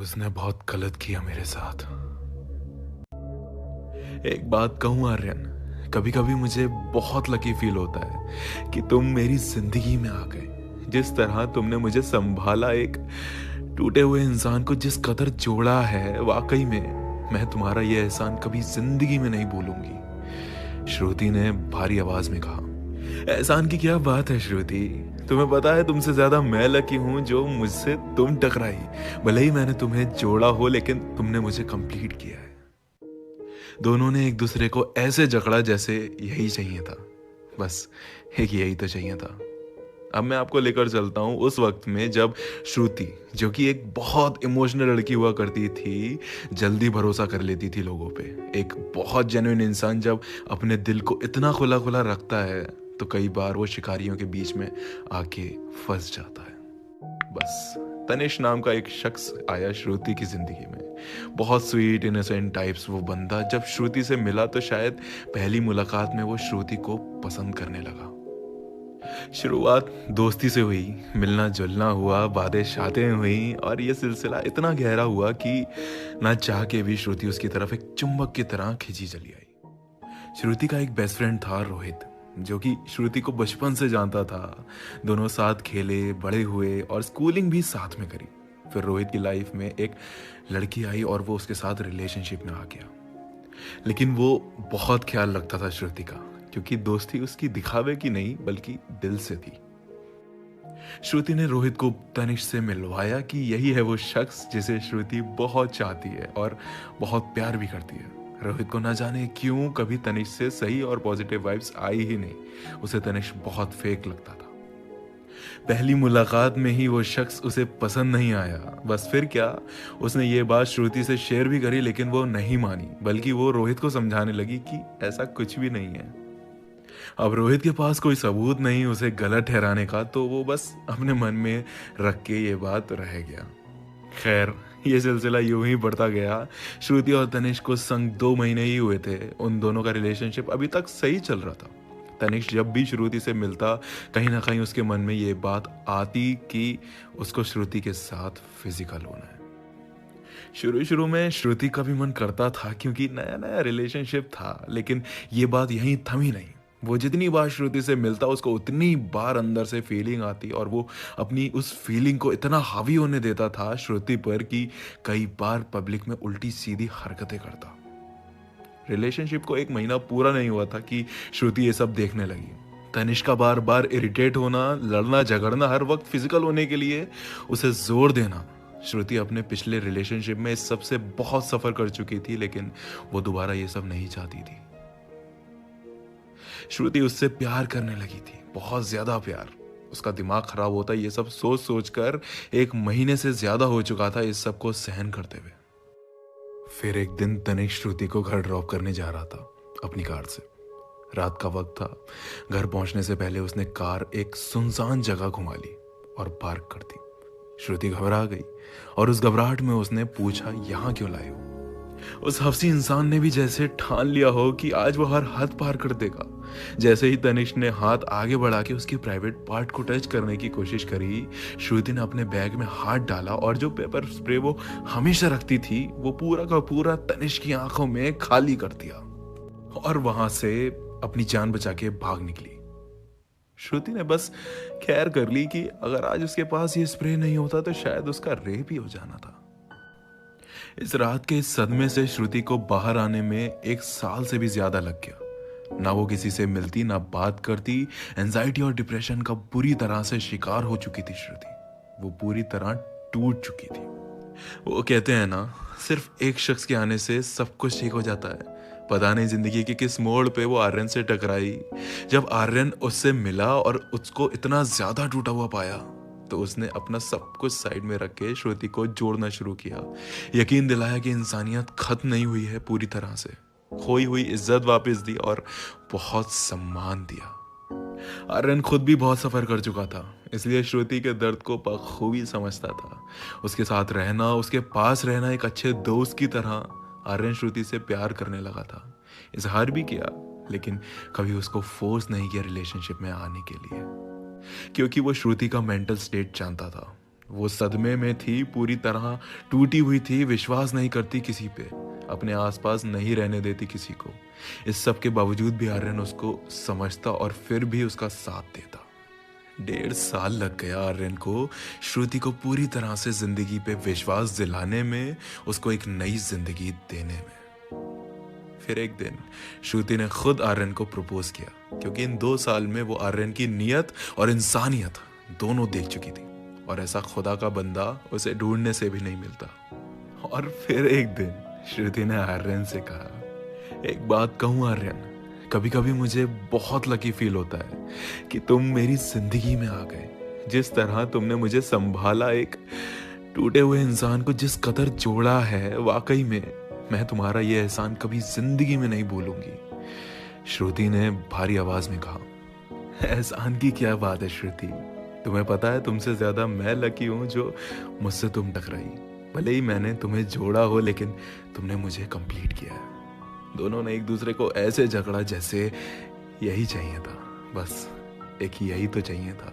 उसने बहुत गलत किया मेरे साथ। एक बात कहूँ आर्यन, कभी कभी मुझे बहुत लकी फील होता है कि तुम मेरी जिंदगी में आ गए। जिस तरह तुमने मुझे संभाला, एक टूटे हुए इंसान को जिस कदर जोड़ा है, वाकई में मैं तुम्हारा ये एहसान कभी जिंदगी में नहीं भूलूंगी। श्रुति ने भारी आवाज में कहा। एहसान की क्या बात है श्रुति, तुम्हें पता है तुमसे ज्यादा मैं लकी हूं जो मुझसे तुम टकराई। भले ही मैंने तुम्हें जोड़ा हो, लेकिन तुमने मुझे कंप्लीट किया है। दोनों ने एक दूसरे को ऐसे जकड़ा जैसे यही चाहिए था, बस एक यही तो चाहिए था। अब मैं आपको लेकर चलता हूँ उस वक्त में जब श्रुति, जो कि एक बहुत इमोशनल लड़की हुआ करती थी, जल्दी भरोसा कर लेती थी लोगों पे। एक बहुत जेन्युइन इंसान जब अपने दिल को इतना खुला खुला रखता है तो कई बार वो शिकारियों के बीच में आके फंस जाता है। बस तनिष नाम का एक शख्स आया श्रुति की जिंदगी में। बहुत स्वीट इनोसेंट टाइप्स वो बंदा। जब श्रुति से मिला तो शायद पहली मुलाकात में वो श्रुति को पसंद करने लगा। शुरुआत दोस्ती से हुई, मिलना जुलना हुआ, बातें शातें हुई और ये सिलसिला इतना गहरा हुआ कि ना चाह के भी श्रुति उसकी तरफ एक चुंबक की तरह खिंची चली आई। श्रुति का एक बेस्ट फ्रेंड था रोहित, जो कि श्रुति को बचपन से जानता था। दोनों साथ खेले, बड़े हुए और स्कूलिंग भी साथ में करी। फिर रोहित की लाइफ में एक लड़की आई और वो उसके साथ रिलेशनशिप में आ गया। लेकिन वो बहुत ख्याल रखता था श्रुति का, क्योंकि दोस्ती उसकी दिखावे की नहीं बल्कि दिल से थी। श्रुति ने रोहित को तनिष से मिलवाया कि यही है वो शख्स जिसे श्रुति बहुत चाहती है और बहुत प्यार भी करती है। रोहित को ना जाने क्यों कभी तनिष से सही और पॉजिटिव वाइब्स आई ही नहीं। उसे तनिष बहुत फेक लगता था। पहली मुलाकात में ही वो शख्स उसे पसंद नहीं आया। बस फिर क्या, उसने ये बात श्रुति से शेयर भी करी, लेकिन वो नहीं मानी, बल्कि वो रोहित को समझाने लगी कि ऐसा कुछ भी नहीं है। अब रोहित के पास कोई सबूत नहीं उसे गलत ठहराने का, तो वो बस अपने मन में रख के ये बात रह गया। खैर, ये सिलसिला यूं ही बढ़ता गया। श्रुति और तनिष को संग 2 महीने ही हुए थे। उन दोनों का रिलेशनशिप अभी तक सही चल रहा था। तनिष जब भी श्रुति से मिलता, कहीं ना कहीं उसके मन में ये बात आती कि उसको श्रुति के साथ फिजिकल होना है। शुरू शुरू में श्रुति का भी मन करता था, क्योंकि नया नया रिलेशनशिप था, लेकिन ये बात यहीं थमी नहीं। वो जितनी बार श्रुति से मिलता, उसको उतनी बार अंदर से फीलिंग आती और वो अपनी उस फीलिंग को इतना हावी होने देता था श्रुति पर कि कई बार पब्लिक में उल्टी सीधी हरकतें करता। रिलेशनशिप को 1 महीना पूरा नहीं हुआ था कि श्रुति ये सब देखने लगी। तनिष का बार बार इरिटेट होना, लड़ना झगड़ना, हर वक्त फिजिकल होने के लिए उसे जोर देना। श्रुति अपने पिछले रिलेशनशिप में इस सब से बहुत सफर कर चुकी थी, लेकिन वो दोबारा ये सब नहीं चाहती थी। श्रुति उससे प्यार करने लगी थी, बहुत ज्यादा प्यार। उसका दिमाग खराब होता ये सब सोच सोच कर 1 महीने से ज्यादा हो चुका था इस सब को सहन करते हुए। फिर एक दिन तनिष श्रुति को घर ड्रॉप करने जा रहा था अपनी कार से। रात का वक्त था। घर पहुंचने से पहले उसने कार एक सुनसान जगह घुमा ली और पार्क कर दी। श्रुति घबरा गई और उस घबराहट में उसने पूछा, यहाँ क्यों लाए हो? उस हफ्सी इंसान ने भी जैसे ठान लिया हो कि आज वो हर हद पार कर देगा। जैसे ही तनिष ने हाथ आगे बढ़ा के उसकी प्राइवेट पार्ट को टच करने की कोशिश करी, श्रुति ने अपने बैग में हाथ डाला और जो पेपर स्प्रे वो हमेशा रखती थी, वो पूरा का पूरा तनिष की आंखों में खाली कर दिया और वहां से अपनी जान बचा के भाग निकली। श्रुति ने बस खैर कर ली कि अगर आज उसके पास ये स्प्रे नहीं होता तो शायद उसका रेप ही हो जाना था। इस रात के सदमे से श्रुति को बाहर आने में 1 साल से भी ज्यादा लग गया। ना वो किसी से मिलती, ना बात करती। एंजाइटी और डिप्रेशन का बुरी तरह से शिकार हो चुकी थी श्रुति। वो पूरी तरह टूट चुकी थी। वो कहते हैं ना, सिर्फ एक शख्स के आने से सब कुछ ठीक हो जाता है। पता नहीं जिंदगी के किस मोड़ पे वो आर्यन से टकराई। जब आर्यन उससे मिला और उसको इतना ज्यादा टूटा हुआ पाया, तो उसने अपना सब कुछ साइड में रख के श्रुति को जोड़ना शुरू किया। यकीन दिलाया कि इंसानियत खत्म नहीं हुई है पूरी तरह से। खोई हुई इज्जत वापस दी और बहुत सम्मान दिया। आर्यन खुद भी बहुत सफर कर चुका था, इसलिए श्रुति के दर्द को बखूबी समझता था। उसके साथ रहना, उसके पास रहना, एक अच्छे दोस्त की तरह आर्यन श्रुति से प्यार करने लगा था। इजहार भी किया, लेकिन कभी उसको फोर्स नहीं किया रिलेशनशिप में आने के लिए, क्योंकि वो श्रुति का मेंटल स्टेट जानता था। वो सदमे में थी, पूरी तरह टूटी हुई थी, विश्वास नहीं करती किसी पे, अपने आसपास नहीं रहने देती किसी को। इस सब के बावजूद भी आर्यन उसको समझता और फिर भी उसका साथ देता। 1.5 साल लग गया आर्यन को श्रुति को पूरी तरह से जिंदगी पे विश्वास दिलाने में, उसको एक नई जिंदगी देने में। फिर एक दिन श्रुति ने खुद आर्यन को प्रपोज किया, क्योंकि इन 2 साल में वो आर्यन की नियत और इंसानियत दोनों देख चुकी थी, और ऐसा खुदा का बंदा उसे ढूंढने से भी नहीं मिलता। और फिर एक दिन श्रुति ने आर्यन से कहा, एक बात कहूँ आर्यन, कभी कभी मुझे बहुत लकी फील होता है कि तुम मेरी जिंदगी में आ गए। जिस तरह तुमने मुझे संभाला, एक टूटे हुए इंसान को जिस कदर जोड़ा है, वाकई में मैं तुम्हारा ये एहसान कभी जिंदगी में नहीं भूलूंगी। श्रुति ने भारी आवाज में कहा, एहसान की क्या बात है श्रुति, तुम्हें पता है तुमसे ज्यादा मैं लकी हूं जो मुझसे तुम टकराई। भले ही मैंने तुम्हें जोड़ा हो, लेकिन तुमने मुझे कंप्लीट किया है। दोनों ने एक दूसरे को ऐसे जकड़ा जैसे यही चाहिए था, बस एक यही तो चाहिए था।